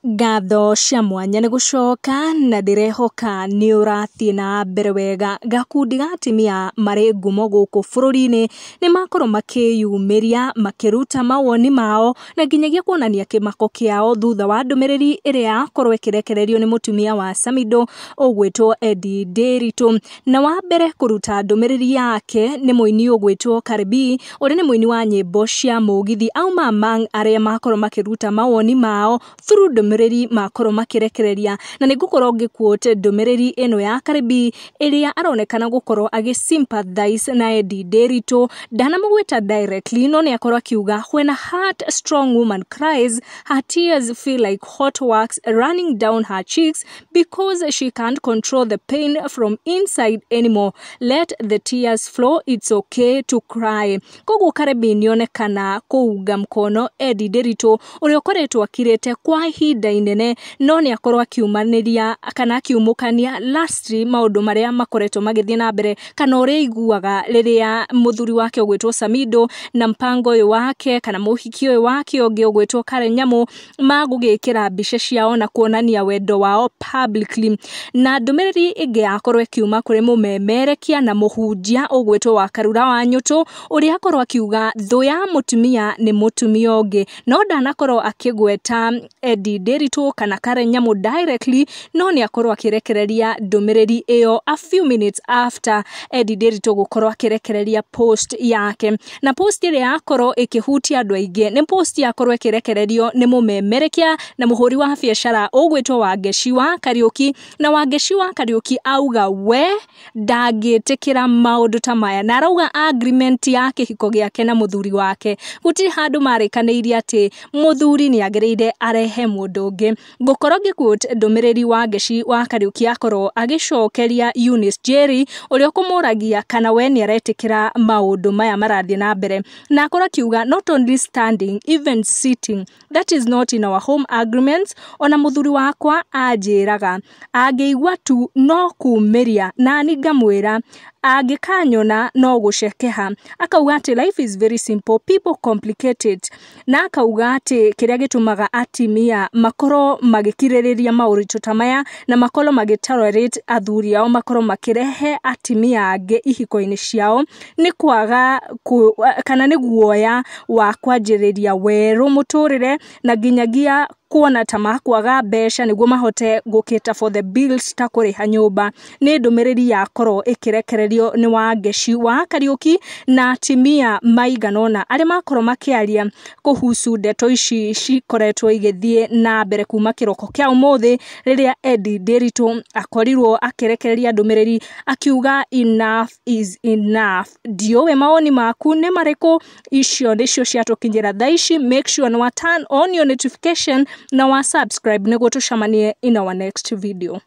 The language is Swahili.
Gatho cia mwanya nĩ gũcoka na ndĩrehoka nĩ ũrathiĩ na mbere wega. Gakundi ga atumia marĩ ngumo gũkũ bũrũri-inĩ nĩ makorwo makĩyumĩria makĩruta mawoni mao na nginyagia kuonania kĩmako kĩao thutha wa ndũmĩrĩri ĩrĩa yakorwo ĩkĩrekererio nĩ mũtumia wa Samido ũgwĩtwo Eddy Ndiritu. Na wa mbere kũruta ndũmĩrĩri yake nĩ mũini ũgwĩtwo Kareh ũrĩa nĩ mũini wa nyĩmbo cia mũgithi auma among arĩa makorwo makĩruta mawoni mao through ndũmĩrĩri makorwo makĩrekereria. Na nĩ ngũkorwo ngĩquote ndũmĩrĩri ĩno ya Kareh ĩrĩa aronekana gũkorwo agĩsympathize na Eddy Ndiritu. Ndanamũgwĩta directly no nĩ akorwo akiuga, when a heart strong woman cries, her tears feel like hot wax running down her cheeks because she can't control the pain from inside anymore. Let the tears flow, it's okay to cry. Koguo Kareh nĩonekana kũunga mkono Eddy Ndiritu ũrĩa ũkoretwo akirĩte kwa ihinda inene no nĩ akorwo akiumanĩria kana akiumũkania lastly maũndũ marĩa makoretwo magĩthiĩ na mbere kana ũrĩa iguaga rĩrĩa mũthuri wake ũgwĩtwo Samido na mpango ũyũ wake kana mũhiki ũyũ wake ũngĩ ũgwĩtwo Kareh magũgĩkĩra mbica ciao na kuonania wendo wao publicly. Na ndũmĩrĩri ĩngĩ yakorwo ĩkiuma kũrĩ mũmemerekia na mũhunjia ũgwĩtwo Wanyutu ũrĩa akorwo akiuga thũ ya mũtumia nĩ mũtumia ũngĩ, no ndanakorwo akĩgweta Eddy Ndiritu kana Kareh directly no nĩ akorwo akĩrekereria ndũmĩrĩri ĩyo a few minutes after Eddy Ndiritu gũkorwo akĩrekereria post yake. Na post ĩrĩa yakorwo ĩkĩhutia andũ aingĩ nĩ post yakorwo ĩkĩrekererio nĩ mũmemerekia na mũhũri wa biacara ũgwĩtwo Wangeci wa Kariuki. Na Wangeci wa Kariuki auga we ndangĩtĩkĩra maũndũ ta maya na arauga agreement ya kĩhiko gĩake na mũthuri wake gũtirĩ handũ marĩkanĩirie atĩ mũthuri nĩ agĩrĩire arehe mũndũ ũngĩ. Ngũkorwo ngĩquote ndũmĩrĩri Wangeci wa Kariuki akorwo agĩcokeria Eunice Njeri ũrĩa ũkũmũragia kana we nĩ aretĩkĩra maũndũ maya marathiĩ na mbere. Na akorwo akiuga, not only standing, even sitting, that is not in our home agreements. Ona mũthuri wakwa anjĩraga angĩigua tu no kumĩria na ni ngamwĩra angĩkanyona no gũcekeha. Akauga atĩ life is very simple, people complicate it. Na akauga atĩ kĩrĩa gĩtũmaga atimia makorwo magĩkirĩrĩria maũritũ ta maya na makorwo magĩtolerate athuri ao makorwo makĩrehe atimia angĩ ihiko-inĩ ciao nĩ kwaga kana nĩ guoya wa kwanjĩrĩria werũ mũtũrĩre na nginyagia kuona ta makwaga mbeca nĩguo mahote gũkĩta for the bills ta kũrĩha nyũmba. Nĩ ndũmĩrĩri yakorwo ĩkĩrekererio nĩ Wangeci wa Kariuki na atimia maigana ũna arĩa makorwo makĩaria kũhusu ndeto ici cikoretwo igĩthiĩ na mbere kuma kĩroko kĩa ũmũthĩ rĩrĩa Eddy Ndiritu akorirwo akĩrekereria ndũmĩrĩri akiuga enough is enough. Ndiũĩ mawoni maku nĩ marĩkũ? Icio nĩcio ciatũkinyĩra thaa ici. Make sure no turn on your notification na wa subscribe nĩguo tũcemanie in our next video.